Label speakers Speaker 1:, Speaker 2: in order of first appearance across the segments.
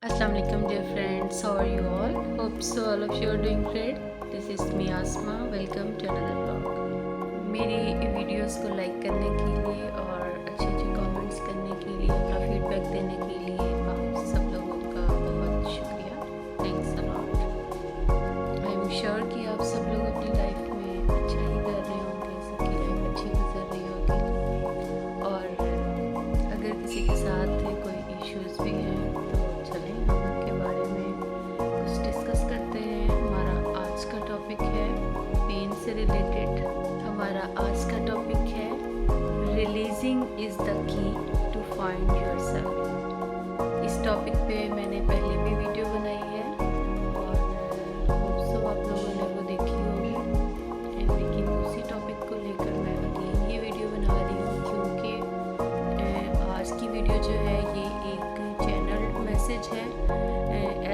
Speaker 1: Assalamu alaikum dear friends, how are you all? Hope so all of you are doing great. This is me Asma. Welcome to another vlog. मेरी videos को like करने के लिए और अच्छे अच्छे comments करने के लिए, अपना फीडबैक देने के लिए आप सब लोगों का बहुत शुक्रिया. Thanks a lot. I am sure कि आप सब लोग अपनी लाइफ में अच्छा ही कर रहे होंगे, सबकी लाइफ अच्छी गुजर रही होगी. और अगर किसी के साथ कोई इश्यूज़ भी हैं तो चलें हम उनके बारे में कुछ डिस्कस करते हैं. हमारा आज का टॉपिक है पेन से रिलेटेड. हमारा आज का टॉपिक है releasing is the key to find yourself. इस टॉपिक पे मैंने पहले भी वीडियो बनाई है और होप सो आप लोगों ने वो देखी होगी. लेकिन उसी टॉपिक को लेकर मैं अगेन ये वीडियो बना रही हूँ क्योंकि आज की वीडियो जो है ये एक चैनल मैसेज है.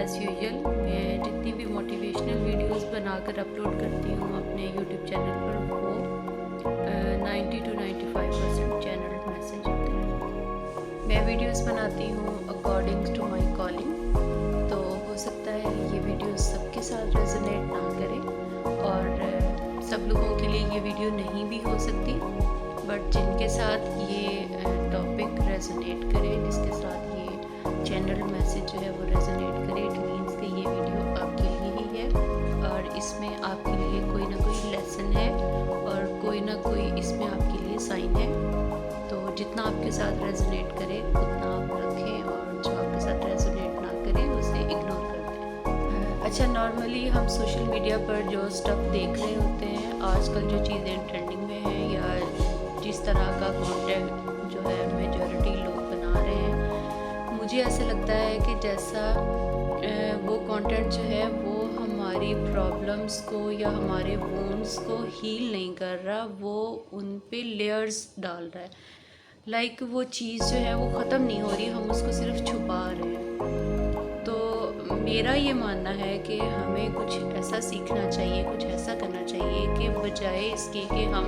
Speaker 1: एज़ यूजुअल मैं जितनी भी मोटिवेशनल वीडियोस बनाकर अपलोड करती हूँ अपने यूट्यूब चैनल पर वो 90 to 95% चैनल मैसेज होते हैं. मैं वीडियोस बनाती हूँ अकॉर्डिंग टू माई कॉलिंग. तो हो सकता है ये वीडियो सबके साथ रेजोनेट ना करे और सब लोगों के लिए ये वीडियो नहीं भी हो सकती. बट जिनके साथ ये टॉपिक रेजोनेट करे, जिसके साथ ये चैनल मैसेज जो है वो रेजोनेट करे, इट मीन्स कि ये वीडियो आपके लिए ही है और इसमें आपके लिए कोई ना कोई लेसन है और कोई ना कोई इसमें आपके लिए साइन है. तो जितना आपके साथ रेजोनेट करे उतना आप रखें और जो आपके साथ रेजोनेट ना करे उसे इग्नोर कर दें. अच्छा, नॉर्मली हम सोशल मीडिया पर जो स्टफ देख रहे होते हैं, आजकल जो चीज़ें ट्रेंडिंग में हैं या जिस तरह का कंटेंट जो है मेजॉरिटी लोग बना रहे हैं, मुझे ऐसा लगता है कि जैसा वो कंटेंट जो है वो हमारी प्रॉब्लम्स को या हमारे वोन्स को हील नहीं कर रहा, वो उन पे लेयर्स डाल रहा है. लाइक वो चीज़ जो है वो ख़त्म नहीं हो रही, हम उसको सिर्फ छुपा रहे हैं. तो मेरा ये मानना है कि हमें कुछ ऐसा सीखना चाहिए, कुछ ऐसा करना चाहिए कि बजाय इसके कि हम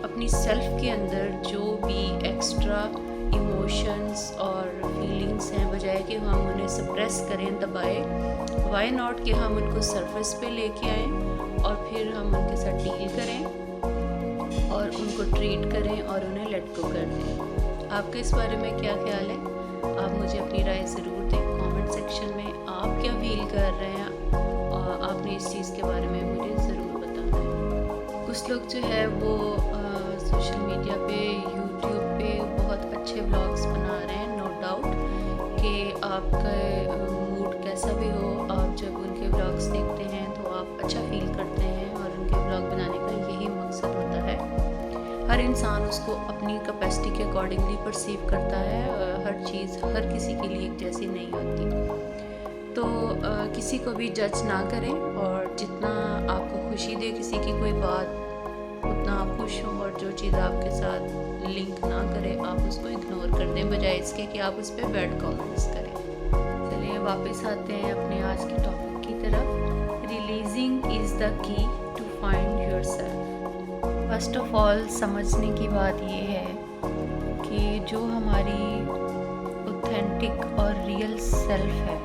Speaker 1: अपनी सेल्फ के अंदर जो भी एक्स्ट्रा इमोशंस और फीलिंग्स हैं, बजाय कि हम उन्हें सप्रेस करें, दबाएं, वाई नॉट कि हम उनको सरफेस पे लेके आएँ और फिर हम उनके साथ डील करें और उनको ट्रीट करें और उन्हें लेट गो कर दें. आपका इस बारे में क्या ख्याल है? आप मुझे अपनी राय ज़रूर दें कमेंट सेक्शन में. आप क्या फील कर रहे हैं और आपने इस चीज़ के बारे में मुझे ज़रूर बताना है. कुछ लोग जो है वो सोशल मीडिया पे, यूट्यूब पे बहुत अच्छे व्लॉग्स बना रहे हैं. नो डाउट कि आपका मूड कैसा भी हो, आप जब उनके व्लॉग्स देखते हैं तो आप अच्छा फील करते हैं और उनके व्लॉग बनाने का यही मकसद होता है. हर इंसान उसको अपनी कैपेसिटी के अकॉर्डिंगली परसीव करता है. हर चीज़ हर किसी के लिए एक जैसी नहीं होती. तो किसी को भी जज ना करें और जितना आपको खुशी दे किसी की कोई बात, उतना आप खुश हों. और जो चीज़ आपके साथ लिंक ना करे आप उसको इग्नोर कर दें, बजाय इसके कि आप उस पर बैड कमेंट्स करें. चलिए वापस आते हैं अपने आज के टॉपिक की तरफ. Releasing is the key to find yourself. First of all समझने की बात ये है कि जो हमारी ऑथेंटिक और रियल सेल्फ है,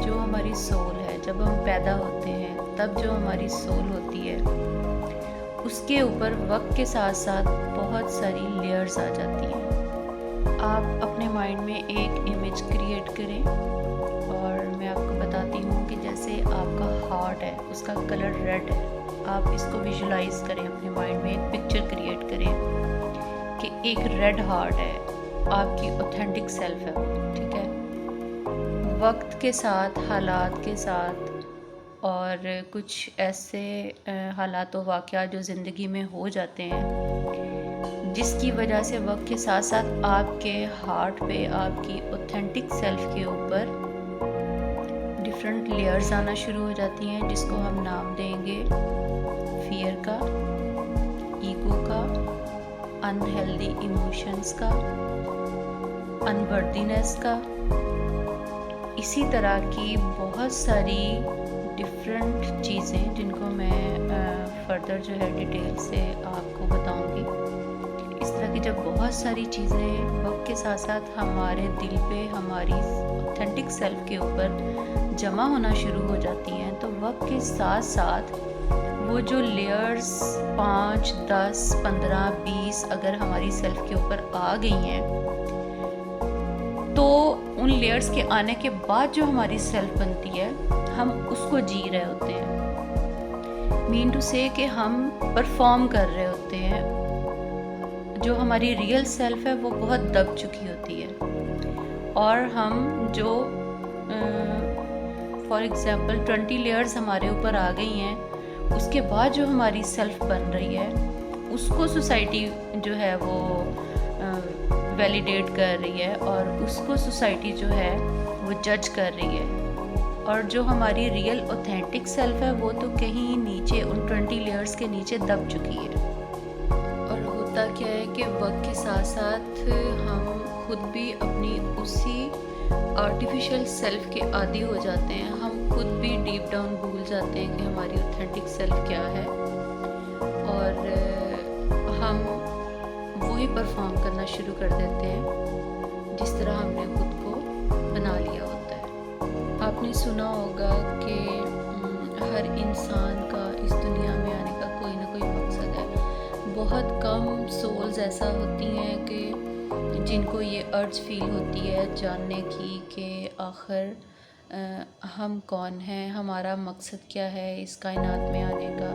Speaker 1: जो हमारी सोल है, जब हम पैदा होते हैं तब जो हमारी सोल होती है उसके ऊपर वक्त के साथ साथ बहुत सारी लेयर्स आ जाती हैं. आप अपने माइंड में एक इमेज क्रिएट करें और मैं आपको बताती हूँ कि जैसे आपका हार्ट है, उसका कलर रेड है. आप इसको विजुलाइज करें, अपने माइंड में एक पिक्चर क्रिएट करें कि एक रेड हार्ट है, आपकी ऑथेंटिक सेल्फ है वो, ठीक है. वक्त के साथ, हालात के साथ और कुछ ऐसे हालात व वाक़यात जो ज़िंदगी में हो जाते हैं जिसकी वजह से वक्त के साथ साथ आपके हार्ट पे, आपकी ऑथेंटिक सेल्फ के ऊपर डिफरेंट लेयर्स आना शुरू हो जाती हैं, जिसको हम नाम देंगे फियर का, ईगो का, अनहेल्दी इमोशंस का, अनवर्दीनेस का. इसी तरह की बहुत सारी डिफरेंट चीज़ें जिनको मैं फर्दर जो है डिटेल से आपको बताऊंगी. इस तरह कि जब बहुत सारी चीज़ें वक्त के साथ साथ हमारे दिल पे हमारी ऑथेंटिक सेल्फ के ऊपर जमा होना शुरू हो जाती हैं, तो वक्त के साथ साथ वो जो लेयर्स 5, 10, 15, 20 अगर हमारी सेल्फ के ऊपर आ गई हैं, तो उन लेयर्स के आने के बाद जो हमारी सेल्फ बनती है, हम उसको जी रहे होते हैं। मीन टू से कि हम परफॉर्म कर रहे होते हैं। जो हमारी रियल सेल्फ है वो बहुत दब चुकी होती है, और हम जो फॉर एग्ज़ाम्पल 20 लेयर्स हमारे ऊपर आ गई हैं, उसके बाद जो हमारी सेल्फ बन रही है उसको सोसाइटी जो है वो वैलिडेट कर रही है, और उसको सोसाइटी जो है वो जज कर रही है। और जो हमारी रियल ऑथेंटिक सेल्फ है वो तो कहीं नीचे उन 20 लेयर्स के नीचे दब चुकी है। और होता क्या है कि वक्त के साथ साथ हम खुद भी अपनी उसी आर्टिफिशियल सेल्फ के आदी हो जाते हैं। हम खुद भी डीप डाउन भूल जाते हैं कि हमारी ऑथेंटिक सेल्फ क्या है, और हम वही परफॉर्म करना शुरू कर देते हैं जिस तरह हमने खुद को बना लिया होता है। आपने सुना होगा कि हर इंसान का इस दुनिया में आने का कोई ना कोई मकसद है। बहुत कम सोल्स ऐसा होती हैं कि जिनको ये अर्ज फील होती है जानने की कि आखिर हम कौन हैं, हमारा मकसद क्या है इस कायनात में आने का।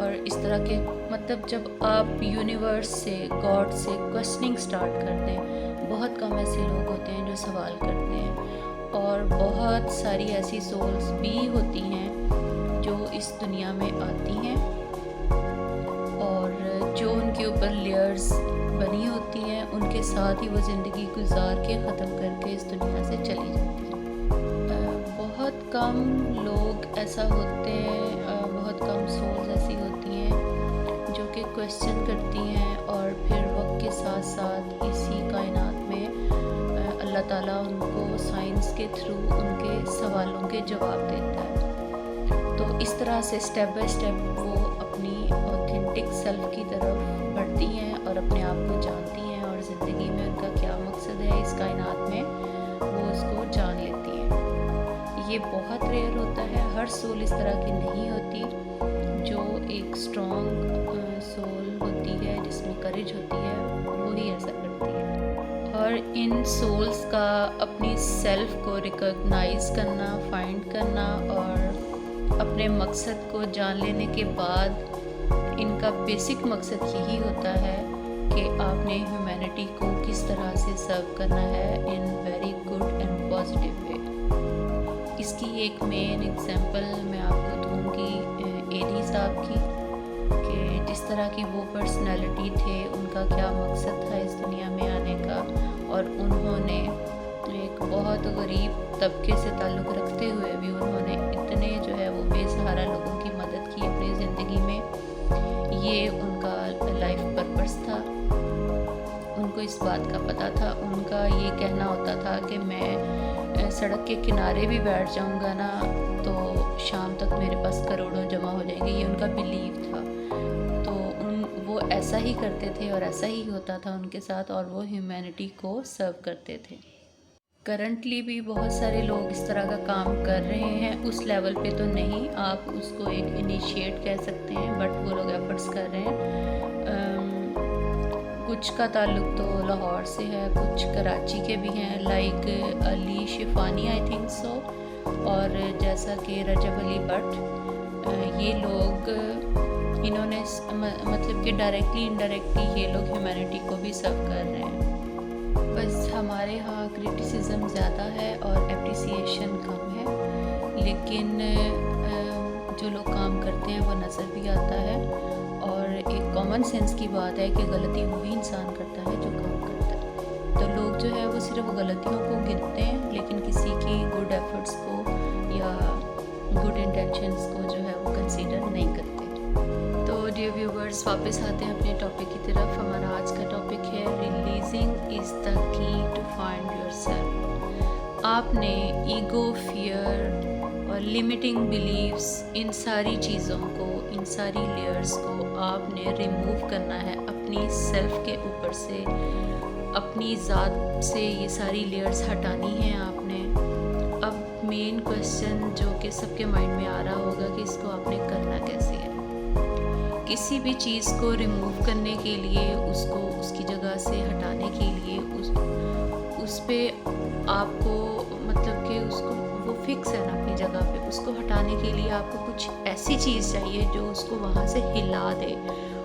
Speaker 1: और इस तरह के मतलब जब आप यूनिवर्स से, गॉड से क्वेश्चनिंग स्टार्ट कर दें, बहुत कम ऐसे लोग होते हैं जो सवाल करते हैं, और बहुत सारी ऐसी सोल्स भी होती हैं जो इस दुनिया में आती हैं और जो उनके ऊपर लेयर्स बनी होती हैं उनके साथ ही वो ज़िंदगी गुजार के ख़त्म करके इस दुनिया से चली जाती हैं। बहुत कम लोग ऐसा होते हैं, बहुत कम सोल्स ऐसी होती हैं जो कि क्वेश्चन करती हैं, और फिर वक्त के साथ साथ इसी कायनात में अल्लाह ताला उनको साइंस के थ्रू उनके सवालों के जवाब देता है। तो इस तरह से स्टेप बाय स्टेप वो अपनी ऑथेंटिक सेल्फ की तरफ बढ़ती हैं और अपने आप को जानती हैं, और ज़िंदगी में उनका क्या मकसद है इस कायनात में वो उसको जान लेती हैं। ये बहुत रेयर होता है, हर सोल इस तरह की नहीं होती। जो एक स्ट्रॉन्ग सोल होती है जिसमें करेज होती है वो ही ऐसा करती है। और इन सोल्स का अपनी सेल्फ को रिकॉग्नाइज करना, फाइंड करना और अपने मकसद को जान लेने के बाद इनका बेसिक मकसद यही होता है कि आपने ह्यूमैनिटी को किस तरह से सर्व करना है in very good and positive way. इसकी एक मेन एग्जांपल मैं आपको दूंगी एडी साहब की, कि जिस तरह की वो पर्सनालिटी थे, उनका क्या मकसद था इस दुनिया में आने का, और उन्होंने एक बहुत गरीब तबके से ताल्लुक़ रखते हुए भी उन्होंने इतने जो है वो बेसहारा लोगों की मदद की अपनी ज़िंदगी में। ये उनका लाइफ पर्पस था। उनको इस बात का पता था, उनका ये कहना होता था कि मैं सड़क के किनारे भी बैठ जाऊंगा ना तो शाम तक मेरे पास करोड़ों जमा हो जाएंगे। ये उनका बिलीव था। तो वो ऐसा ही करते थे और ऐसा ही होता था उनके साथ, और वो ह्यूमैनिटी को सर्व करते थे। करंटली भी बहुत सारे लोग इस तरह का काम कर रहे हैं, उस लेवल पे तो नहीं, आप उसको एक इनिशिएट कह सकते हैं, बट वो लोग एफर्ट्स कर रहे हैं। कुछ का ताल्लुक़ तो लाहौर से है, कुछ कराची के भी हैं, like Ali Shifani I think so, और जैसा कि रजब अली भट्ट। ये लोग इन्होंने मतलब कि डायरेक्टली इनडायरेक्टली ये लोग ह्यूमैनिटी को भी सर्व कर रहे हैं। बस हमारे यहाँ क्रिटिसिज्म ज़्यादा है और एप्रिसिएशन कम है, लेकिन जो लोग काम करते हैं वो नज़र भी आता है। और एक कॉमन सेंस की बात है कि गलती वही इंसान करता है जो काम करता है। तो लोग जो है वो सिर्फ गलतियों को गिनते हैं, लेकिन किसी की गुड एफर्ट्स को या गुड इंटेंशंस को जो है वो कंसीडर नहीं करते। तो डियर व्यूवर्स, वापस आते हैं अपने टॉपिक की तरफ। हमारा आज का टॉपिक है releasing is the key to find yourself. आपने ईगो, फियर और लिमिटिंग बिलीव्स, इन सारी चीज़ों को, इन सारी लेयर्स को आपने रिमूव करना है अपनी सेल्फ के ऊपर से, अपनी ज़ात से ये सारी लेयर्स हटानी हैं आपने। अब मेन क्वेश्चन जो कि सबके माइंड में आ रहा होगा कि इसको आपने करना कैसे है। किसी भी चीज़ को रिमूव करने के लिए, उसको उसकी जगह से हटाने के लिए, उस पे आपको मतलब कि उसको वो फिक्स है ना अपनी जगह पे, उसको हटाने के लिए आपको कुछ ऐसी चीज़ चाहिए जो उसको वहाँ से हिला दे,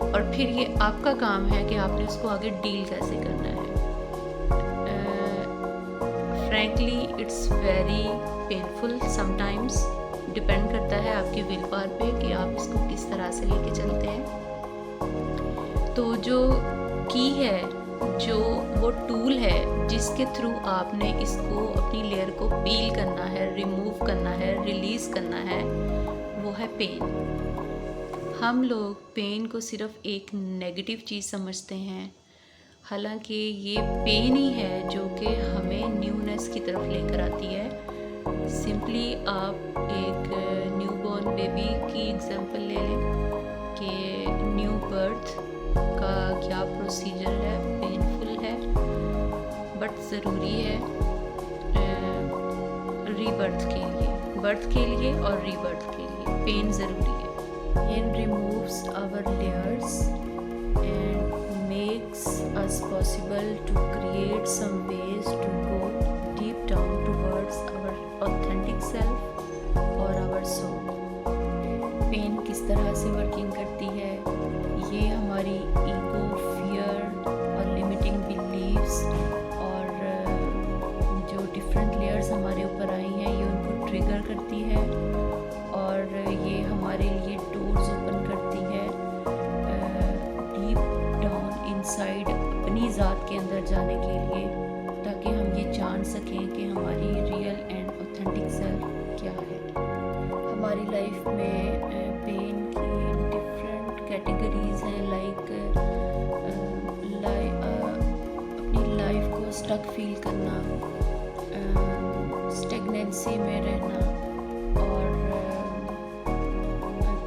Speaker 1: और फिर ये आपका काम है कि आपने उसको आगे डील कैसे करना है। Frankly it's very painful sometimes, depend करता है आपकी विल पावर पे कि आप इसको किस तरह से लेके चलते हैं। तो जो की है, जो वो टूल है जिसके थ्रू आपने इसको अपनी लेयर को पील करना है, रिमूव करना है, रिलीज़ करना है, वो है पेन। हम लोग पेन को सिर्फ एक नेगेटिव चीज़ समझते हैं, हालांकि ये पेन ही है जो कि हमें न्यूनेस की तरफ लेकर आती है। सिंपली आप एक न्यूबॉर्न बेबी की एग्जांपल ले लें कि न्यू बर्थ का क्या प्रोसीजर है, पेनफुल है बट ज़रूरी है रीबर्थ के लिए, बर्थ के लिए और रीबर्थ के लिए पेन ज़रूरी है। Pain removes our layers and makes us possible to create some ways to go deep down towards our authentic self or our soul. Pain किस तरह से वर्किंग करती है, ये हमारी ईगो, फियर और लिमिटिंग बिलीव्स और जो डिफरेंट लेयर्स हमारे ऊपर आई हैं ये उनको ट्रिगर करती है, और ये हमारे लिए डोर्स ओपन करती है साइड अपनी ज़ात के अंदर जाने के लिए, ताकि हम ये जान सकें कि हमारी रियल एंड ऑथेंटिक सेल्फ क्या है। हमारी लाइफ में पेन की डिफरेंट कैटेगरीज हैं, लाइक अपनी लाइफ को स्टक फील करना, स्टेगनेंसी में रहना और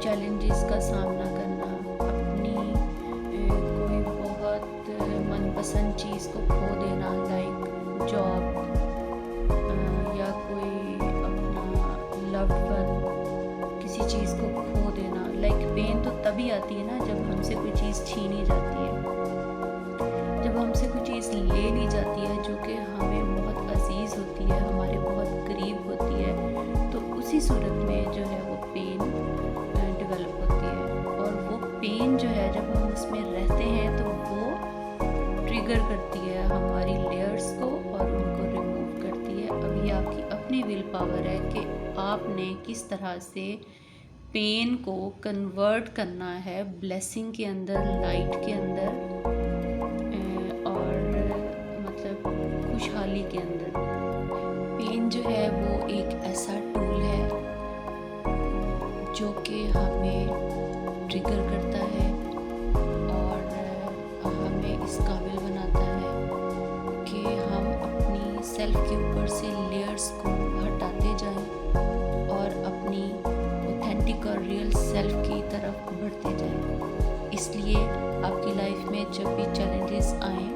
Speaker 1: चैलेंजेस का सामना करना, पसंद चीज़ को खो देना, लाइक जॉब या कोई अपना लव्ड वन, किसी चीज़ को खो देना। लाइक पेन तो तभी आती है ना जब हमसे कोई चीज़ छीनी जाती है, जब हमसे कोई चीज़ ले ली जाती है जो कि हमें बहुत अजीज़ होती है, हमारे बहुत करीब होती है, तो उसी सूरत में जो है वो पेन डेवलप होती है। और वो पेन जो है जब हम उसमें रहते हैं तो वो ट्रिगर करती है हमारी लेयर्स को और उनको रिमूव करती है। अब ये आपकी अपनी विल पावर है कि आपने किस तरह से पेन को कन्वर्ट करना है ब्लेसिंग के अंदर, लाइट के अंदर और मतलब खुशहाली के अंदर। पेन जो है वो एक ऐसा टूल है जो कि हमें ट्रिगर करता है और हमें इस काबिल बनाता है कि हम अपनी सेल्फ के ऊपर से लेयर्स को हटाते जाएं और अपनी ऑथेंटिक और रियल सेल्फ की तरफ बढ़ते जाएं। इसलिए आपकी लाइफ में जब भी चैलेंजेस आएँ,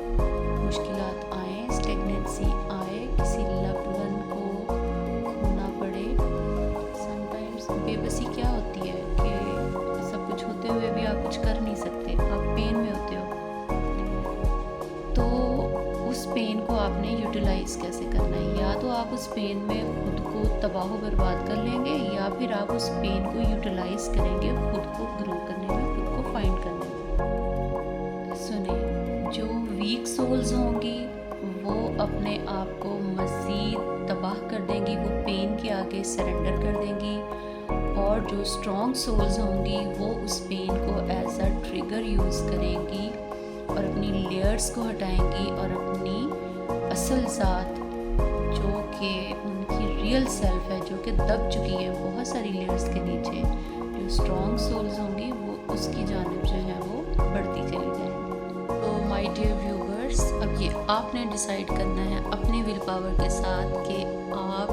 Speaker 1: मुश्किलात आएँ, स्टेगनेंसी आए, किसी लव्ड वन को खोना पड़े, समटाइम्स बेबसी क्या होती है कि सब कुछ होते हुए भी आप कुछ कर नहीं सकते, आप पेन में होते हो। उस पेन को आपने यूटिलाइज़ कैसे करना है, या तो आप उस पेन में खुद को तबाह बर्बाद कर लेंगे या फिर आप उस पेन को यूटिलाइज़ करेंगे खुद को ग्रो करने में, खुद को फाइंड करने में। सुने, जो वीक सोल्स होंगी वो अपने आप को मज़ीद तबाह कर देंगी, वो पेन के आगे सरेंडर कर देंगी, और जो स्ट्रॉन्ग सोल्स होंगी वो उस पेन को एज अ ट्रिगर यूज़ करेंगी और अपनी लेयर्स को हटाएंगी और अपनी असल ज़ात जो कि उनकी रियल सेल्फ है, जो कि दब चुकी है बहुत सारी लेयर्स के नीचे, जो स्ट्रॉन्ग सोल्स होंगी वो उसकी जानिब जो है वो बढ़ती चली जाएंगी। तो माय डियर व्यूवर्स, अब ये आपने डिसाइड करना है अपनी विल पावर के साथ कि आप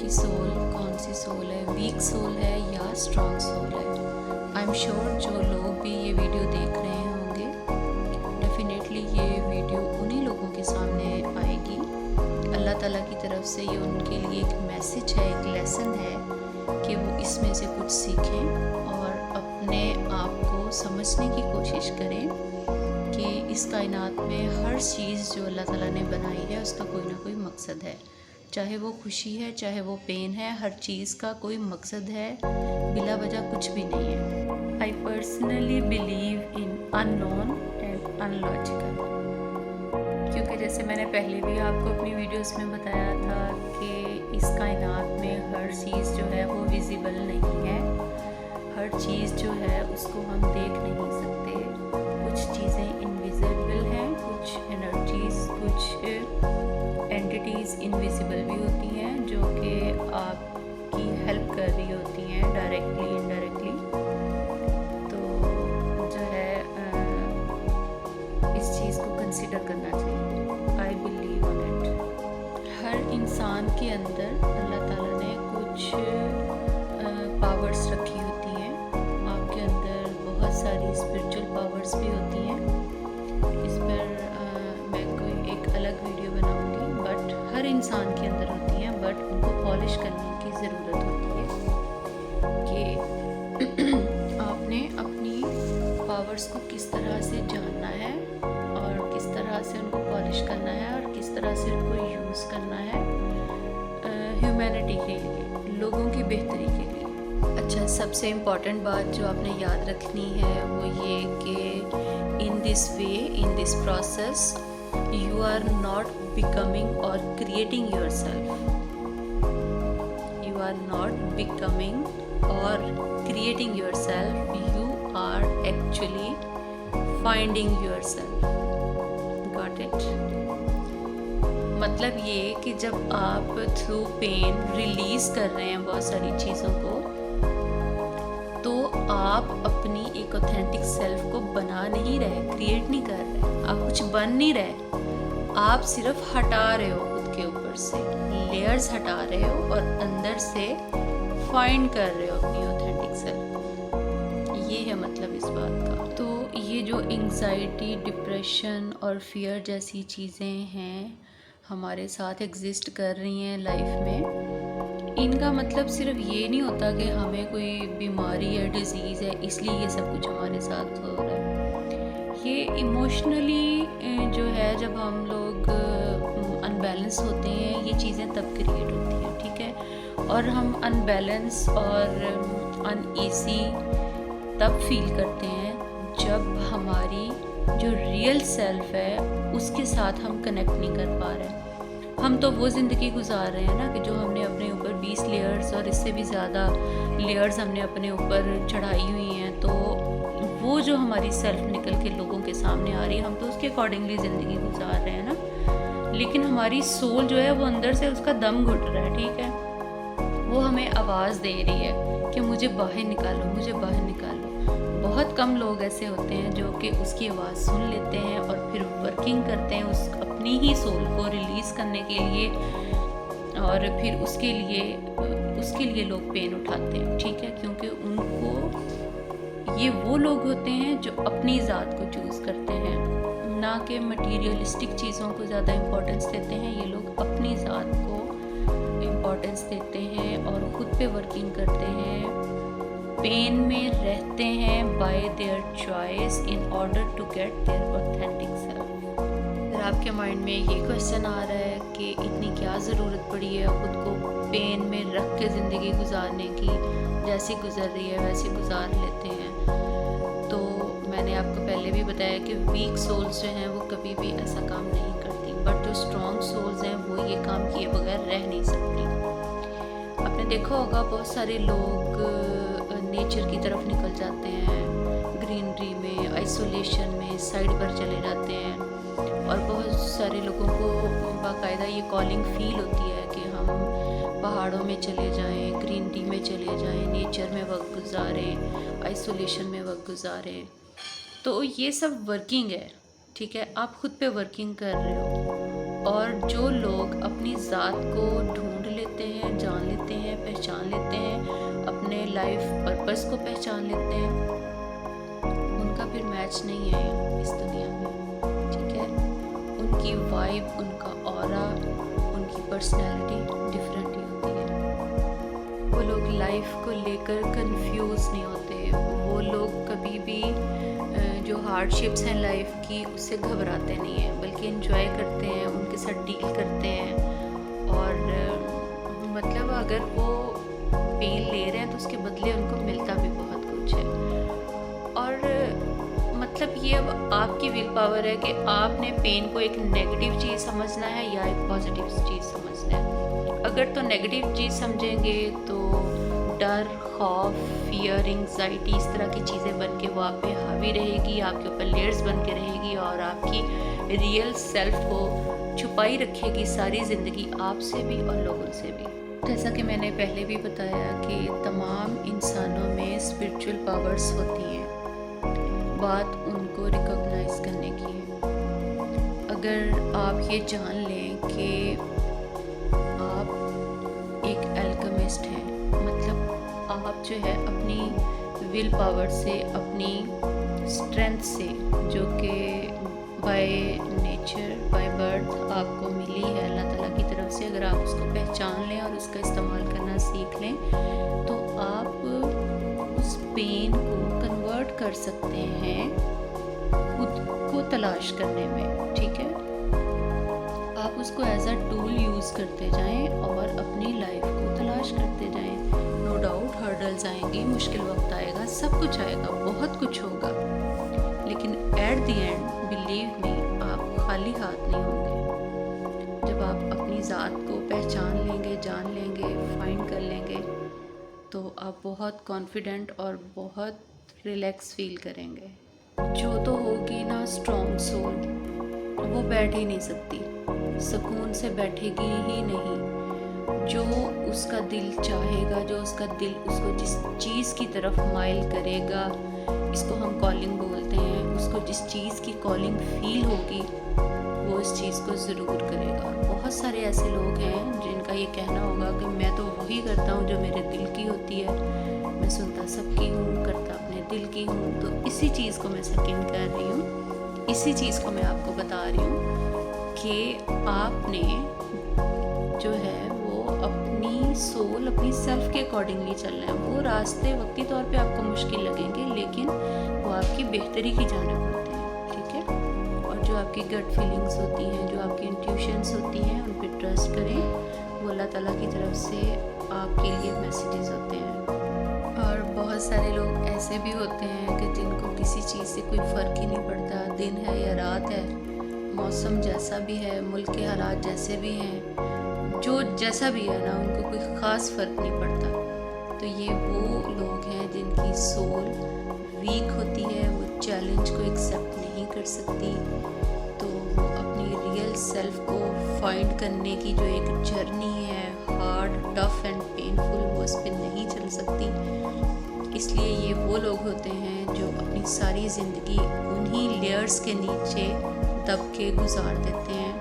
Speaker 1: की सोल कौन सी सोल है, वीक सोल है या स्ट्रॉन्ग सोल है। एम श्योर जो लोग भी ये वीडियो देख रहे होंगे, डेफिनेटली ये वीडियो उन्हीं लोगों के सामने आएगी। अल्लाह ताला की तरफ से ये उनके लिए एक मैसेज है, एक लेसन है कि वो इसमें से कुछ सीखें और अपने आप को समझने की कोशिश करें कि इस कायनात में हर चीज़ जो अल्लाह ताला ने बनाई है उसका कोई ना कोई मकसद है। चाहे वो खुशी है, चाहे वो पेन है, हर चीज़ का कोई मकसद है, बिला वजह कुछ भी नहीं है। I personally believe in unknown and analogical, क्योंकि जैसे मैंने पहले भी आपको अपनी वीडियोस में बताया था कि इस कायनात में हर चीज़ जो है वो विजिबल नहीं है। हर चीज़ जो है उसको हम देख नहीं सकते। कुछ चीज़ें इनविजिबल हैं, कुछ एनर्जीज, कुछ एंटिटीज़ इनविजिबल भी होती हैं जो कि आपकी हेल्प कर रही होती हैं डायरेक्टली इनडायरेक्टली। तो जो है इस चीज़ को कंसिडर करना चाहिए। I believe on it. हर इंसान के अंदर अल्लाह ताला ने कुछ पावर्स रखी होती हैं। आपके अंदर बहुत सारी स्पिरिचुअल पावर्स भी होती हैं। इस पर मैं कोई एक अलग वीडियो बनाऊंगी, बट हर इंसान के अंदर होती हैं, बट उनको पॉलिश करने की ज़रूरत होती है कि आपने अपनी पावर्स को किस तरह से जानना है और किस तरह से उनको पॉलिश करना है और किस तरह से उनको यूज़ करना है ह्यूमैनिटी के लिए, लोगों की बेहतरी के लिए। अच्छा, सबसे इम्पॉर्टेंट बात जो आपने याद रखनी है वो ये कि in this way, in this process, you are not becoming or creating yourself. You are not becoming or creating yourself. You are actually finding yourself. Got it? मतलब ये कि जब आप थ्रू पेन रिलीज कर रहे हैं बहुत सारी चीज़ों को, तो आप अपनी एक ऑथेंटिक सेल्फ को बना नहीं रहे, क्रिएट नहीं कर रहे, आप कुछ बन नहीं रहे, आप सिर्फ हटा रहे हो खुद के ऊपर से लेयर्स हटा रहे हो और अंदर से फाइंड कर रहे हो अपनी ऑथेंटिक सेल्फ। ये है मतलब इस बात का। तो ये जो एंग्जाइटी, डिप्रेशन और फियर जैसी चीज़ें हैं हमारे साथ एग्जिस्ट कर रही हैं लाइफ में, इनका मतलब सिर्फ ये नहीं होता कि हमें कोई बीमारी या डिजीज़ है इसलिए ये सब कुछ हमारे साथ हो रहा है। ये इमोशनली जो है, जब हम लोग अनबैलेंस होते हैं, ये चीज़ें तब क्रिएट होती हैं, ठीक है। और हम अनबैलेंस और अनईजी तब फील करते हैं जब हमारी जो रियल सेल्फ है उसके साथ हम कनेक्ट नहीं कर पा रहे हैं। हम तो वो ज़िंदगी गुजार रहे हैं ना कि जो हमने अपने ऊपर 20 लेयर्स और इससे भी ज़्यादा लेयर्स हमने अपने ऊपर चढ़ाई हुई हैं, तो वो जो हमारी सेल्फ निकल के लोगों के सामने आ रही है, हम तो उसके अकॉर्डिंगली ज़िंदगी गुजार रहे हैं ना। लेकिन हमारी सोल जो है वो अंदर से उसका दम घुट रहा है, ठीक है। वो हमें आवाज़ दे रही है कि मुझे बाहर निकालो, मुझे बाहर निकालो। बहुत कम लोग ऐसे होते हैं जो कि उसकी आवाज़ सुन लेते हैं और फिर वर्किंग करते हैं उस अपनी ही सोल को रिलीज़ करने के लिए, और फिर उसके लिए लोग पेन उठाते हैं, ठीक है। क्योंकि उनको, ये वो लोग होते हैं जो अपनी ज़ात को चूज़ करते हैं, ना कि मटीरियलिस्टिक चीज़ों को ज़्यादा इम्पोर्टेंस देते हैं। ये लोग अपनी ज़ात को इम्पोर्टेंस देते हैं और ख़ुद पे वर्किंग करते हैं, पेन में रहते हैं by their choice in order to get their authentic self. अगर आपके माइंड में ये क्वेश्चन आ रहा है कि इतनी क्या ज़रूरत पड़ी है ख़ुद को पेन में रख के ज़िंदगी गुजारने की, जैसी गुजर रही है वैसे गुजार लेते हैं, तो मैंने आपको पहले भी बताया कि वीक सोल्स जो हैं वो कभी भी ऐसा काम नहीं करती, बट जो स्ट्रॉन्ग सोल्स हैं वो ये काम किए बगैर रह नहीं सकती। आपने देखा होगा बहुत सारे लोग नेचर की तरफ निकल जाते हैं, ग्रीनरी में, आइसोलेशन में, साइड पर चले जाते हैं, और बहुत सारे लोगों को बाकायदा ये कॉलिंग फील होती है कि हम पहाड़ों में चले जाएं, ग्रीनरी में चले जाएं, नेचर में वक्त गुजारें, आइसोलेशन में वक्त गुजारें। तो ये सब वर्किंग है, ठीक है, आप खुद पे वर्किंग कर रहे हो। और जो लोग अपनी ज़ात को ढूंढ लेते हैं, जान लेते हैं, पहचान लेते हैं, अपने अपने लाइफ पर्पस को पहचान लेते हैं, उनका फिर मैच नहीं है इस दुनिया में, ठीक है। उनकी वाइब, उनका ऑरा, उनकी पर्सनैलिटी डिफरेंट ही होती है। वो लोग लाइफ को लेकर कंफ्यूज नहीं होते, वो लोग कभी भी जो हार्डशिप्स हैं लाइफ की उससे घबराते नहीं हैं, बल्कि एंजॉय करते हैं, उनके साथ डील करते हैं। और मतलब अगर वो पेन ले रहे हैं तो उसके बदले उनको मिलता भी बहुत कुछ है। और मतलब ये अब आपकी विल पावर है कि आपने पेन को एक नेगेटिव चीज़ समझना है या एक पॉजिटिव चीज़ समझना है। अगर तो नेगेटिव चीज़ समझेंगे तो डर, खौफ, फियर, एंग्जाइटी, इस तरह की चीज़ें बन के वो आप पे हावी रहेगी, आपके ऊपर लेयर्स बन के रहेगी और आपकी रियल सेल्फ को छुपाई रखेगी सारी ज़िंदगी, आपसे भी और लोगों से भी। जैसा कि मैंने पहले भी बताया कि तमाम इंसानों में स्पिरिचुअल पावर्स होती हैं, बात उनको रिकॉग्नाइज करने की है। अगर आप ये जान लें कि आप एक एल्केमिस्ट हैं, मतलब आप जो है अपनी विल पावर से, अपनी स्ट्रेंथ से, जो कि बाय नेचर, बाय बर्थ आपको मिली है अल्लाह ताला की तरफ से, अगर आप उसको पहचान लें और उसका इस्तेमाल करना सीख लें तो आप उस पेन को कन्वर्ट कर सकते हैं खुद को तलाश करने में, ठीक है। आप उसको एज अ टूल यूज़ करते जाएं और अपनी लाइफ को तलाश करते जाएं। नो डाउट हर्डल्स आएंगे, मुश्किल वक्त आएगा, सब कुछ आएगा, बहुत कुछ होगा, लेकिन at the end believe me आप खाली हाथ नहीं होंगे। जब आप अपनी ज़ात को पहचान लेंगे, जान लेंगे, फाइंड कर लेंगे तो आप बहुत कॉन्फिडेंट और बहुत रिलैक्स फील करेंगे। जो तो होगी ना स्ट्रॉन्ग सोल, वो बैठ ही नहीं सकती, सुकून से बैठेगी ही नहीं। जो उसका दिल चाहेगा, जो उसका दिल उसको जिस चीज़ की तरफ माइल करेगा, इसको हम कॉलिंग बोलते हैं, उसको जिस चीज़ की कॉलिंग फील होगी वो इस चीज़ को ज़रूर करेगा। और बहुत सारे ऐसे लोग हैं जिनका ये कहना होगा कि मैं तो वही करता हूँ जो मेरे दिल की होती है, मैं सुनता सबकी हूँ, करता अपने दिल की हूँ। तो इसी चीज़ को मैं सेकंड कर रही हूँ, इसी चीज़ को मैं आपको बता रही हूँ कि आपने जो है वो अपनी सोल, अपनी सेल्फ के अकॉर्डिंगली चलना है। वो रास्ते वक्ती तौर पे आपको मुश्किल लगेंगे, लेकिन वो आपकी बेहतरी की जानिब होते हैं, ठीक है। और जो आपकी गट फीलिंग्स होती हैं, जो आपकी इंट्यूशंस होती हैं, उन पर ट्रस्ट करें, वो अल्लाह ताला की तरफ से आपके लिए मैसेजेस होते हैं। और बहुत सारे लोग ऐसे भी होते हैं कि जिनको किसी चीज़ से कोई फ़र्क ही नहीं पड़ता, दिन है या रात है, मौसम जैसा भी है, मुल्क के हालात जैसे भी हैं, जो जैसा भी है ना, उनको कोई ख़ास फ़र्क नहीं पड़ता। तो ये वो लोग हैं जिनकी सोल वीक होती है, वो चैलेंज को एक्सेप्ट नहीं कर सकती, तो वो अपनी रियल सेल्फ को फाइंड करने की जो एक जर्नी है, हार्ड, टफ एंड पेनफुल, वो उस पर नहीं चल सकती। इसलिए ये वो लोग होते हैं जो अपनी सारी ज़िंदगी उन्हीं लेयर्स के नीचे दब के गुजार देते हैं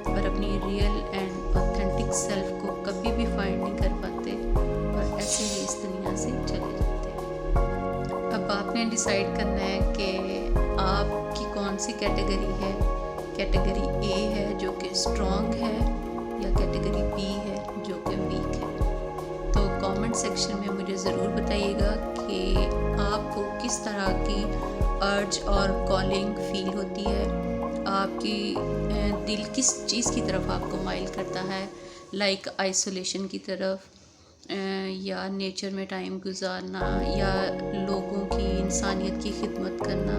Speaker 1: और अपनी रियल एंड ऑथेंटिक सेल्फ को कभी भी फाइंड नहीं कर पाते और ऐसे ही इस दुनिया से चले जाते हैं। अब आपने डिसाइड करना है कि आपकी कौन सी कैटेगरी है। कैटेगरी ए है जो कि स्ट्रॉन्ग है, या कैटेगरी बी है जो कि वीक है। तो कमेंट सेक्शन में मुझे ज़रूर बताइएगा कि आपको किस तरह की अर्ज और कॉलिंग फील होती है, आपकी दिल किस चीज़ की तरफ आपको माइल करता है, लाइक आइसोलेशन की तरफ, या नेचर में टाइम गुजारना, या लोगों की, इंसानियत की खिदमत करना।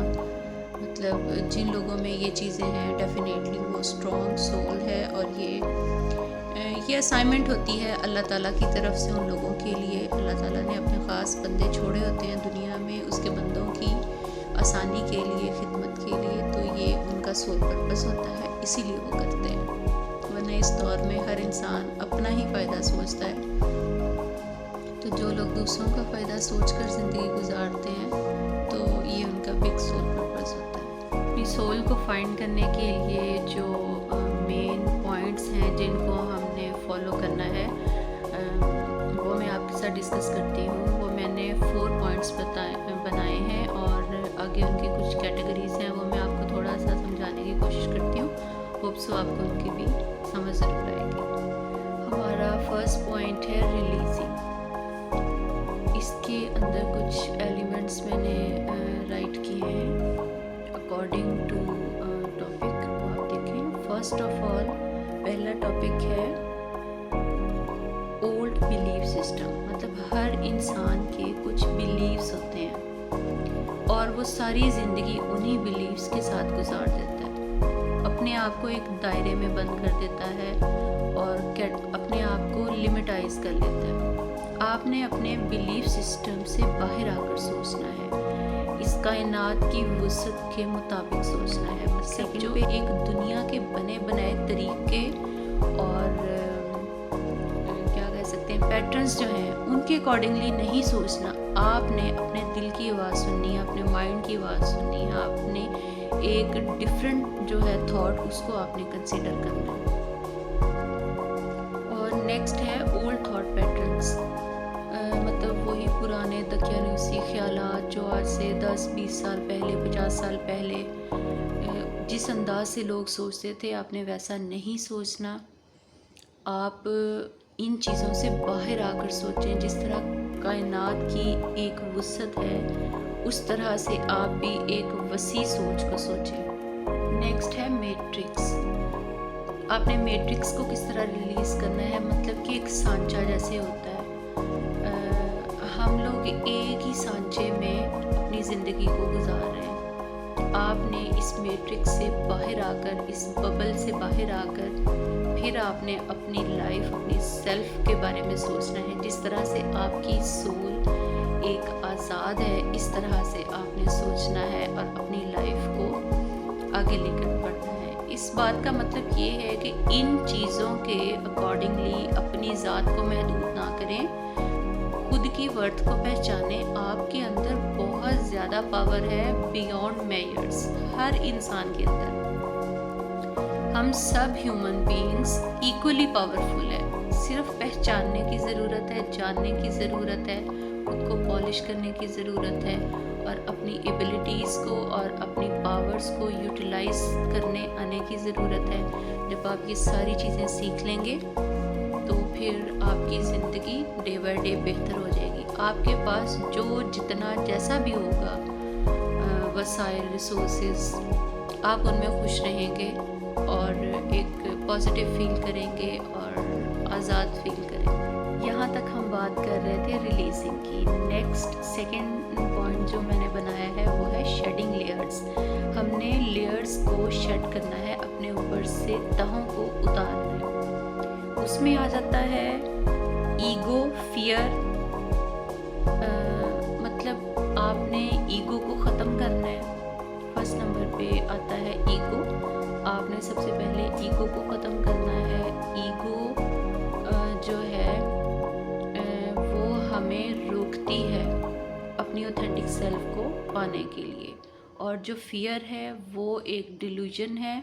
Speaker 1: मतलब जिन लोगों में ये चीज़ें हैं डेफिनेटली वो स्ट्रॉन्ग सोल है, और ये असाइनमेंट होती है अल्लाह ताला की तरफ से उन लोगों के लिए। अल्लाह ताला ने अपने ख़ास बंदे छोड़े होते हैं दुनिया में उसके बंदों की आसानी के लिए, खिदमत के लिए, तो ये उनका सोल पर्पस होता है, इसीलिए वो करते हैं। वरना इस दौर में हर इंसान अपना ही फ़ायदा सोचता है, तो जो लोग दूसरों का फ़ायदा सोचकर ज़िंदगी गुजारते हैं तो ये उनका बिग सोल पर्पस होता है। अपनी सोल को फाइंड करने के लिए जो मेन पॉइंट्स हैं जिनको हमने फॉलो करना है, वो मैं आपके साथ डिस्कस करती हूँ। वो मैंने सो आपको उनकी भी समझ ज़रूर आएगी। हमारा फर्स्ट पॉइंट है रिलीजिंग। इसके अंदर कुछ एलिमेंट्स मैंने राइट किए हैं अकॉर्डिंग टू टॉपिक, वो आप देखें। फर्स्ट ऑफ ऑल पहला टॉपिक है ओल्ड बिलीफ सिस्टम। मतलब हर इंसान के कुछ बिलीव्स होते हैं और वो सारी ज़िंदगी उन्हीं बिलीव्स के साथ गुजार देता है, अपने आप को एक दायरे में बंद कर देता है और अपने आप को लिमिटाइज कर लेता है। आपने अपने बिलीफ सिस्टम से बाहर आकर सोचना है, इस कायनात की वुसअत के मुताबिक सोचना है। मतलब जो एक दुनिया के बने बनाए तरीके और क्या कह सकते हैं पैटर्न्स जो हैं उनके अकॉर्डिंगली नहीं सोचना। आपने अपने दिल की आवाज़ सुननी है, अपने माइंड की आवाज़ सुननी है, आपने एक डिफरेंट जो है थॉट उसको आपने कंसिडर करना है। और नेक्स्ट है ओल्ड थॉट पैटर्न्स। मतलब वही पुराने दकियानूसी ख्यालात जो आज से 10-20 साल पहले, 50 साल पहले जिस अंदाज से लोग सोचते थे, आपने वैसा नहीं सोचना। आप इन चीज़ों से बाहर आकर सोचें। जिस तरह कायनात की एक वुसअत है उस तरह से आप भी एक वसी सोच को सोचें। नेक्स्ट है मैट्रिक्स। आपने मैट्रिक्स को किस तरह रिलीज़ करना है, मतलब कि एक सांचा जैसे होता है। हम लोग एक ही सांचे में अपनी ज़िंदगी को गुजार रहे हैं। आपने इस मैट्रिक्स से बाहर आकर, इस बबल से बाहर आकर फिर आपने अपनी लाइफ, अपनी सेल्फ के बारे में सोचना है। जिस तरह से आपकी सोल एक आज़ाद है, इस तरह से आपने सोचना है और अपनी लाइफ को आगे लेकर बढ़ना है। इस बात का मतलब ये है कि इन चीज़ों के अकॉर्डिंगली अपनी ज़ात को महदूद ना करें, खुद की वर्थ को पहचाने। आपके अंदर बहुत ज़्यादा पावर है बियॉन्ड मेजर्स, हर इंसान के अंदर। हम सब ह्यूमन बीइंग्स इक्वली पावरफुल है। सिर्फ पहचानने की ज़रूरत है, जानने की ज़रूरत है, खुद को पॉलिश करने की ज़रूरत है और अपनी एबिलिटीज़ को और अपनी पावर्स को यूटिलाइज करने आने की ज़रूरत है। जब आप ये सारी चीज़ें सीख लेंगे तो फिर आपकी ज़िंदगी डे बाय डे बेहतर हो जाएगी। आपके पास जो जितना जैसा भी होगा वसाइल, रिसोर्सेज, आप उनमें खुश रहेंगे और एक पॉजिटिव फील करेंगे और आज़ाद फील करेंगे। यहाँ तक हम बात कर रहे थे रिलीजिंग की। नेक्स्ट सेकंड पॉइंट जो मैंने बनाया है वो है शेडिंग लेयर्स। हमने लेयर्स को शेड करना है, अपने ऊपर से तहों को उतारना है। उसमें आ जाता है ईगो, फियर। मतलब आपने ईगो को ख़त्म करना है। फर्स्ट नंबर पे आता है ईगो। आपने सबसे पहले ईगो को ख़त्म करना है। ईगो जो है वो हमें रोकती है अपनी ऑथेंटिक सेल्फ को पाने के लिए। और जो फियर है वो एक डिल्यूजन है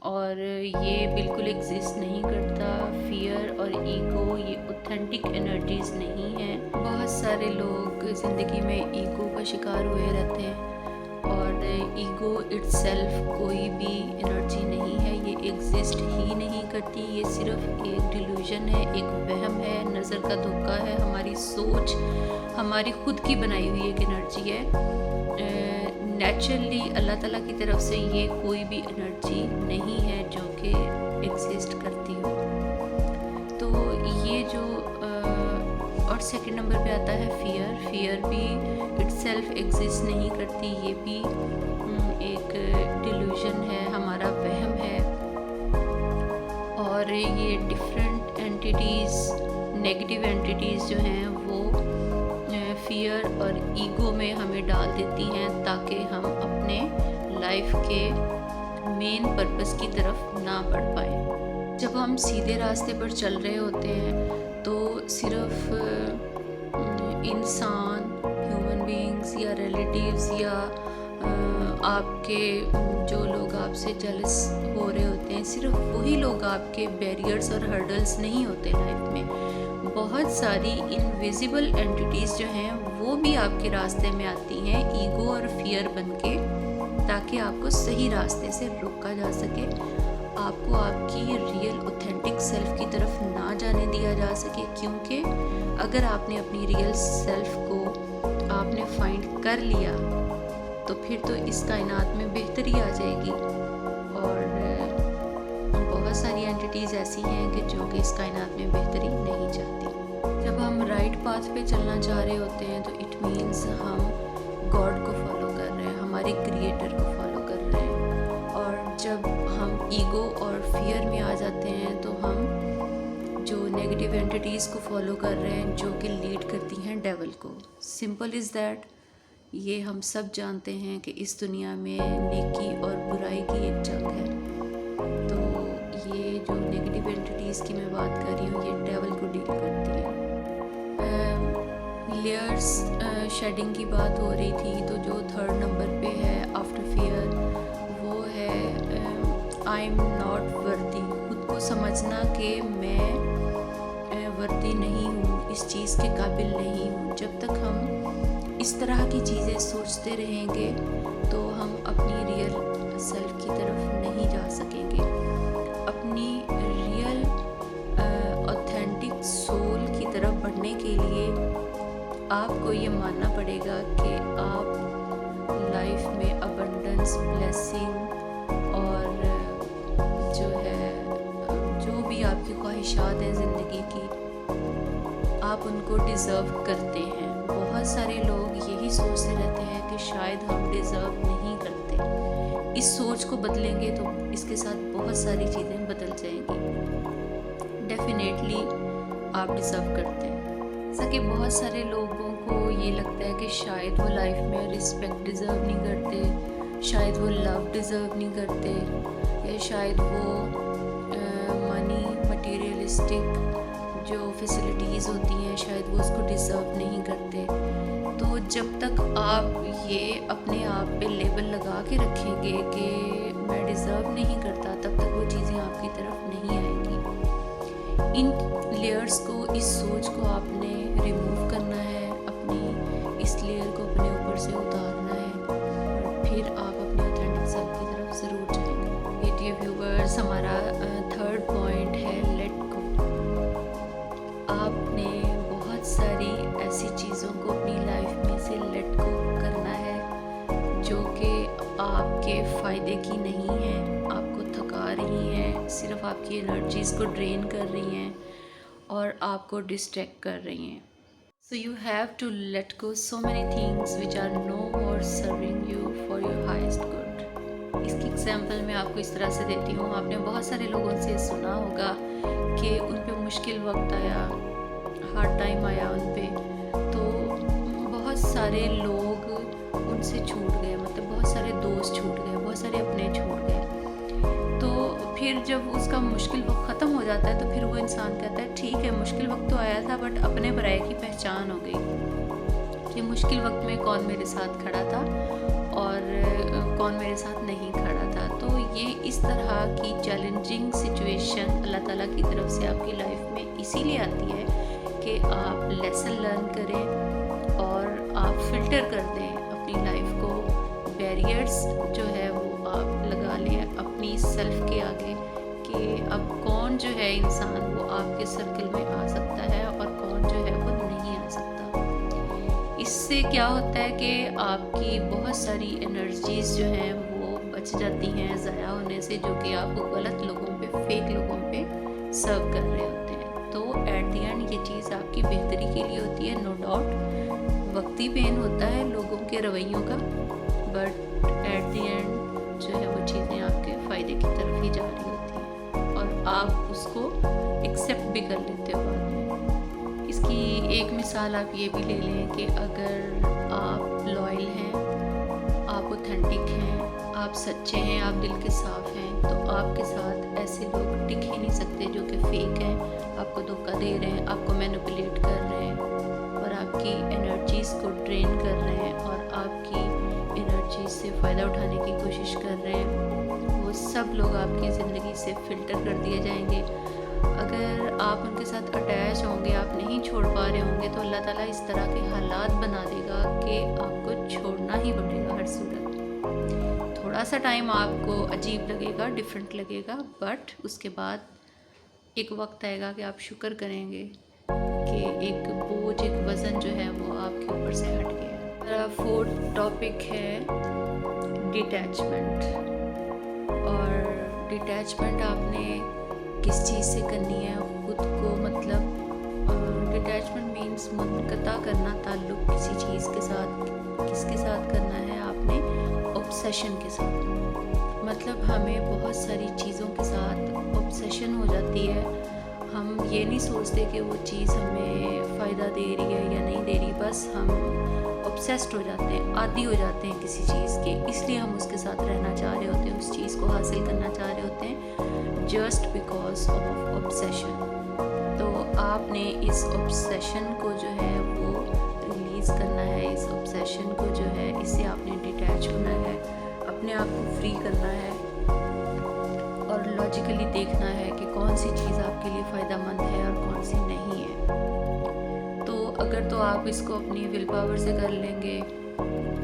Speaker 1: और ये बिल्कुल एग्जिस्ट नहीं करता। फियर और ईगो ये ऑथेंटिक एनर्जीज नहीं हैं। बहुत सारे लोग ज़िंदगी में ईगो का शिकार हुए रहते हैं और ईगो इट्सेल्फ कोई भी एनर्जी नहीं है, ये एग्जिस्ट ही नहीं करती। ये सिर्फ एक डिल्यूजन है, एक वहम है, नज़र का धोखा है। हमारी सोच हमारी खुद की बनाई हुई एक एनर्जी है। नेचुरली अल्लाह ताला की तरफ से ये कोई भी एनर्जी नहीं है जो कि एग्जिस्ट करती हो। तो ये जो और सेकंड नंबर पे आता है फियर। फियर भी इट्सेल्फ एग्जिस्ट नहीं करती, ये भी एक डिल्यूजन है, हमारा वहम है। और ये डिफरेंट एंटिटीज़, नेगेटिव एंटिटीज़ जो हैं वो फियर और ईगो में हमें डाल देती हैं ताकि हम अपने लाइफ के मेन पर्पस की तरफ ना बढ़ पाए। जब हम सीधे रास्ते पर चल रहे होते हैं तो सिर्फ इंसान, ह्यूमन बीइंग्स या रिलेटिव्स या आपके जो लोग आपसे जेलस हो रहे होते हैं, सिर्फ वही लोग आपके बैरियर्स और हर्डल्स नहीं होते लाइफ में। बहुत सारी इनविजिबल एंटिटीज़ जो हैं वो भी आपके रास्ते में आती हैं ईगो और फियर बनके, ताकि आपको सही रास्ते से रोका जा सके आपको आपकी रियल ऑथेंटिक सेल्फ की तरफ ना जाने दिया जा सके, क्योंकि अगर आपने अपनी रियल सेल्फ को आपने फाइंड कर लिया तो फिर तो इस कायनात में बेहतरी आ जाएगी। और बहुत सारी एंटिटीज़ ऐसी हैं कि जो कि इस कायनात में बेहतरी नहीं चाहती। जब हम राइट पाथ पे चलना चाह रहे होते हैं तो इट मीन्स हम गॉड को फॉलो कर रहे हैं, हमारे क्रिएटर को फॉलो कर रहे हैं। और जब हम ईगो और फियर में आ जाते हैं तो हम जो नेगेटिव एंटिटीज़ को फॉलो कर रहे हैं जो कि लीड करती हैं डेविल को। Simple is that. ये हम सब जानते हैं कि इस दुनिया में नेकी और बुराई की एक जंग है। तो ये जो नेगेटिव एंटिटीज़ की मैं बात कर रही हूँ ये डेविल को डील करती है। लेयर्स शेडिंग की बात हो रही थी, तो जो 3rd नंबर पे है आफ्टर फियर वो है आई एम नॉट वर्दी। खुद को समझना कि मैं वर्दी नहीं हूँ, इस चीज़ के काबिल नहीं हूँ। जब तक हम इस तरह की चीज़ें सोचते रहेंगे तो हम अपनी रियल सेल्फ की तरफ नहीं जा सकेंगे। अपनी रियल ऑथेंटिक सोल की तरफ बढ़ने के लिए आपको ये मानना पड़ेगा कि आप लाइफ में अबंडेंस, ब्लेसिंग और जो है जो भी आपकी ख्वाहिशात हैं ज़िंदगी की, आप उनको डिज़र्व करते हैं। बहुत सारे लोग यही सोचते रहते हैं कि शायद हम डिज़र्व नहीं करते। इस सोच को बदलेंगे तो इसके साथ बहुत सारी चीज़ें बदल जाएंगी। डेफिनेटली आप डिज़र्व करते हैं। जैसा कि बहुत सारे लोगों को ये लगता है कि शायद वो लाइफ में रिस्पेक्ट डिज़र्व नहीं करते, शायद वो लव डिज़र्व नहीं करते, या शायद वो मनी, मटीरियलिस्टिक जो फैसिलिटीज़ होती हैं शायद वो उसको डिज़र्व नहीं करते। तो जब तक आप ये अपने आप पे लेबल लगा के रखेंगे कि मैं डिज़र्व नहीं करता, तब तक वो चीज़ें आपकी तरफ नहीं आएंगी। इन लेयर्स को, इस सोच को आपने रिमूव करना है, अपनी इस लेयर को अपने ऊपर से उतारना है और फिर आप अपने ऑथेंटिक सेल्फ की तरफ ज़रूर जाएंगे। ये डियर व्यूअर्स, हमारा 3rd पॉइंट है लेट गो। आपने बहुत सारी ऐसी चीज़ों को अपनी लाइफ में से लेट गो करना है जो कि आपके फ़ायदे की नहीं है, आपको थका रही हैं, सिर्फ आपकी एनर्जीज़ को ड्रेन कर रही हैं और आपको डिस्ट्रैक्ट कर रही हैं। So you have to let go so many things which are no more serving you for your highest good. इसकी एग्जाम्पल मैं आपको इस तरह से देती हूँ। आपने बहुत सारे लोगों से सुना होगा कि उन पे मुश्किल वक्त आया, हार्ड टाइम आया उन पे, तो बहुत सारे लोग उनसे छूट गए, मतलब बहुत सारे दोस्त छूट गए, बहुत सारे अपने छूट गए। तो फिर जब उसका मुश्किल वक्त ख़त्म हो जाता है तो फिर वो इंसान कहता है ठीक है, मुश्किल वक्त तो आया था बट अपने बुराई की पहचान हो गई कि मुश्किल वक्त में कौन मेरे साथ खड़ा था और कौन मेरे साथ नहीं खड़ा था। तो ये इस तरह की चैलेंजिंग सिचुएशन अल्लाह ताला की तरफ से आपकी लाइफ में इसीलिए आती है कि आप लेसन लर्न करें और आप फिल्टर कर दें अपनी लाइफ को। बैरियर्स जो है वो आप लगा लें अपनी सेल्फ के आगे कि अब कौन जो है इंसान वो आपके सर्कल में आ सकता है और कौन जो है वो नहीं आ सकता। इससे क्या होता है कि आपकी बहुत सारी एनर्जीज़ जो हैं वो बच जाती हैं ज़ाया होने से, जो कि आप गलत लोगों पे, फेक लोगों पे सर्व कर रहे होते हैं। तो एट द एंड ये चीज़ आपकी बेहतरी के लिए होती है, नो डाउट। वक्ती पेन होता है लोगों के रवैयों का, बट एट द एंड जो है वो चीज़ें आपके फ़ायदे की तरफ ही जा रही होती हैं और आप उसको एक्सेप्ट भी कर लेते हो बाद में। इसकी एक मिसाल आप ये भी ले लें कि अगर आप लॉयल हैं, आप ऑथेंटिक हैं, आप सच्चे हैं, आप दिल के साफ़ हैं, तो आपके साथ ऐसे लोग टिक ही नहीं सकते जो कि फेक हैं, आपको धोखा दे रहे हैं, आपको मैनिपुलेट कर रहे हैं और आपकी एनर्जीज़ को ड्रेन कर रहे हैं और आपकी एनर्जी से फ़ायदा उठाने की कोशिश कर रहे हैं। वो सब लोग आपकी ज़िंदगी से फ़िल्टर कर दिए जाएंगे। अगर आप उनके साथ अटैच होंगे, आप नहीं छोड़ पा रहे होंगे, तो अल्लाह ताला इस तरह के हालात बना देगा कि आपको छोड़ना ही पड़ेगा हर सूरत। थोड़ा सा टाइम आपको अजीब लगेगा, डिफरेंट लगेगा, बट उसके बाद एक वक्त आएगा कि आप शुक्र करेंगे कि एक बोझ, एक वज़न जो है वो आपके ऊपर से हट गया। मेरा फोर्थ टॉपिक है डिटैचमेंट। और डिटैचमेंट आपने किस चीज़ से करनी है, खुद को मतलब डिटैचमेंट मीन्स मुनक़ता करना ताल्लुक़ किसी चीज़ के साथ। किसके साथ करना है आपने? ऑब्सेशन के साथ। मतलब हमें बहुत सारी चीज़ों के साथ ऑब्सेशन हो जाती है। हम ये नहीं सोचते कि वो चीज़ हमें फ़ायदा दे रही है या नहीं दे रही, बस हम ऑब्सेस्ड हो जाते हैं, आदी हो जाते हैं किसी चीज़ के, इसलिए हम उसके साथ रहना चाह रहे होते हैं, उस चीज़ को हासिल करना चाह रहे होते हैं, जस्ट बिकॉज ऑफ ऑब्सेशन। तो आपने इस ऑब्सेशन को जो है वो रिलीज़ करना है, इस ऑब्सेशन को जो है इससे आपने डिटैच होना है, अपने आप को फ्री करना है और लॉजिकली देखना है कि कौन सी चीज़ आपके लिए फ़ायदेमंद है और कौन सी नहीं है। तो अगर तो आप इसको अपनी विल पावर से कर लेंगे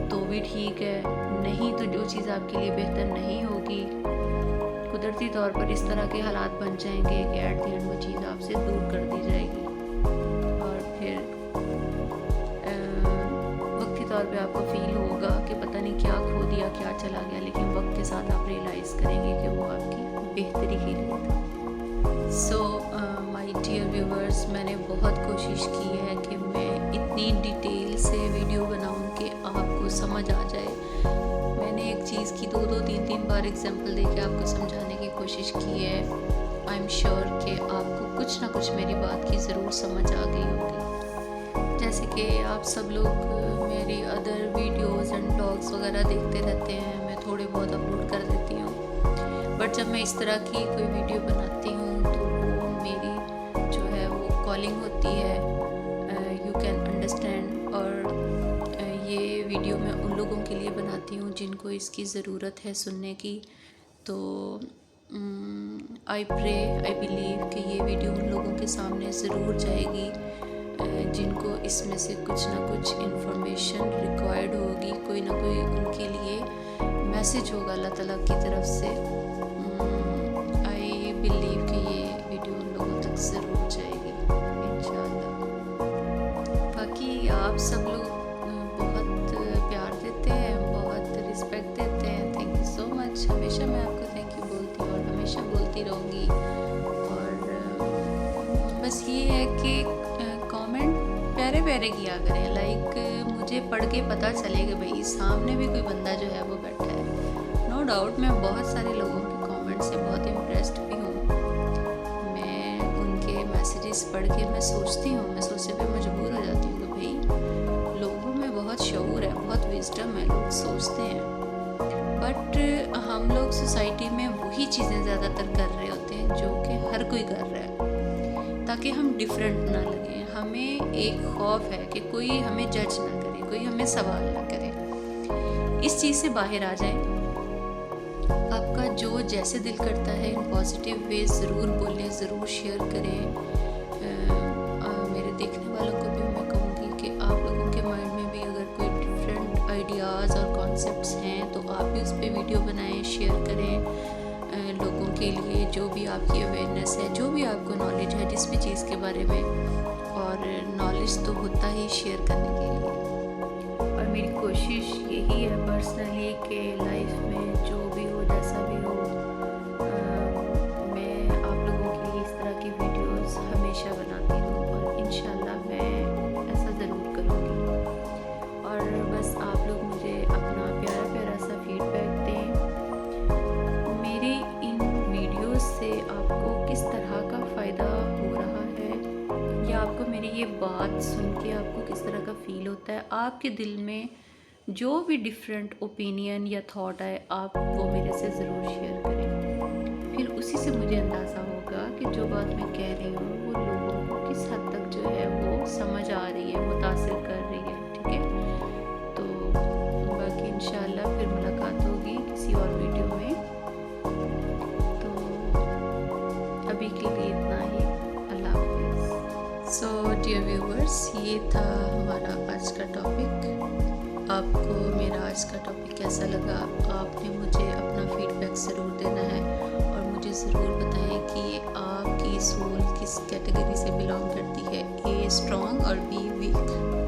Speaker 1: तो भी ठीक है, नहीं तो जो चीज़ आपके लिए बेहतर नहीं होगी, कुदरती तौर पर इस तरह के हालात बन जाएंगे कि एट द एंड वो चीज़ आपसे दूर कर दी जाएगी और फिर वक्ती तौर पे आपको फील होगा कि पता नहीं क्या खो दिया, क्या चला गया, लेकिन वक्त के साथ आप रियलाइज़ करेंगे कि वो आपकी बेहतरी के लिए था। सो माय डियर व्यूवर्स, मैंने बहुत कोशिश की है कि मैं इतनी डिटेल से वीडियो बनाऊं कि आपको समझ आ जाए। मैंने एक चीज़ की 2-2, 3-3 बार एग्जांपल देके आपको समझाने की कोशिश की है। आई एम श्योर कि आपको कुछ ना कुछ मेरी बात की ज़रूर समझ आ गई होगी। जैसे कि आप सब लोग मेरी अदर वीडियोस एंड ब्लॉग्स वगैरह देखते रहते हैं, मैं थोड़े बहुत अपलोड कर देती हूँ, बट जब मैं इस तरह की कोई वीडियो बनाती हूँ तो वो मेरी जो है वो कॉलिंग होती है, यू कैन अंडरस्टैंड। और ये वीडियो मैं उन लोगों के लिए बनाती हूँ जिनको इसकी ज़रूरत है सुनने की। तो आई प्रे, आई बिलीव कि ये वीडियो उन लोगों के सामने ज़रूर जाएगी जिनको इसमें से कुछ ना कुछ इन्फॉर्मेशन रिक्वायर्ड होगी, कोई ना कोई उनके लिए मैसेज होगा अल्लाह ताला की तरफ से। आई बिलीव कि ये वीडियो उन लोगों तक ज़रूर जाएगी इंशाल्लाह। बाकी आप सब लोग बहुत प्यार देते हैं, बहुत रिस्पेक्ट देते हैं, थैंक यू सो मच। हमेशा मैं आपको थैंक यू बोलती हूँ और हमेशा बोलती रहूँगी। और बस ये है कि कमेंट प्यारे प्यारे किया करें, लाइक मुझे पढ़ के पता चले कि भाई सामने भी कोई बंदा जो है वो बैठा है। नो डाउट मैं बहुत सारे लोगों के कमेंट से बहुत इम्प्रेस्ड भी हूँ। मैं उनके मैसेजेस पढ़ के मैं सोचती हूँ, मैं सोचने पे मजबूर हो जाती हूँ कि भाई लोगों में बहुत शऊर है, बहुत विजडम है, लोग सोचते हैं, बट हम लोग सोसाइटी में वही चीज़ें ज़्यादातर कर रहे होते हैं जो कि हर कोई कर रहा है, ताकि हम डिफरेंट ना लगें। हमें एक खौफ है कि कोई हमें जज ना करे, कोई हमें सवाल ना करे। इस चीज़ से बाहर आ जाएं। आपका जो जैसे दिल करता है इन पॉजिटिव वे ज़रूर बोलें, ज़रूर शेयर करें। मेरे देखने वालों को भी मैं कहूँगी कि आप लोगों के माइंड में भी अगर कोई डिफरेंट आइडियाज़ और कॉन्सेप्ट्स हैं तो आप भी उस पर वीडियो बनाएं, शेयर करें लोगों के लिए, जो भी आपकी अवेयरनेस है, जो भी आपको नॉलेज है जिस भी चीज़ के बारे में। और नॉलेज तो होता ही शेयर करने के लिए। और मेरी कोशिश यही है पर्सनली कि लाइफ में जो भी हो, जैसा भी हो, मैं आप लोगों के लिए इस तरह की वीडियोस हमेशा बनाती रहूँ और इंशाल्लाह मैं ऐसा ज़रूर करूँगी। और बस आप लोग मुझे अपना प्यारा प्यारा सा फीडबैक दें। मेरी इन वीडियोस से आपको किस तरह का फ़ायदा हो रहा है या आपको मेरी ये बात सुन के आपको किस तरह का फ़ील होता है, आपके दिल में जो भी डिफरेंट ओपिनियन या थॉट आए आप वो मेरे से ज़रूर शेयर करें। फिर उसी से मुझे अंदाज़ा होगा कि जो बात मैं कह रही हूँ वो लोगों को किस हद तक जो है वो समझ आ रही है, मुतासिर कर रही है। ठीक है, तो बाकी इंशाल्लाह फिर मुलाकात होगी किसी और वीडियो में। तो अभी के लिए इतना ही, अल्लाह हाफ़िज़। सो डियर व्यूवर्स, ये था हमारा आज का टॉपिक। आपको मेरा आज का टॉपिक कैसा लगा। आपने मुझे अपना फीडबैक ज़रूर देना है और मुझे ज़रूर बताएं कि आपकी सोल किस कैटेगरी से बिलोंग करती है, ए स्ट्रॉन्ग और बी वीक।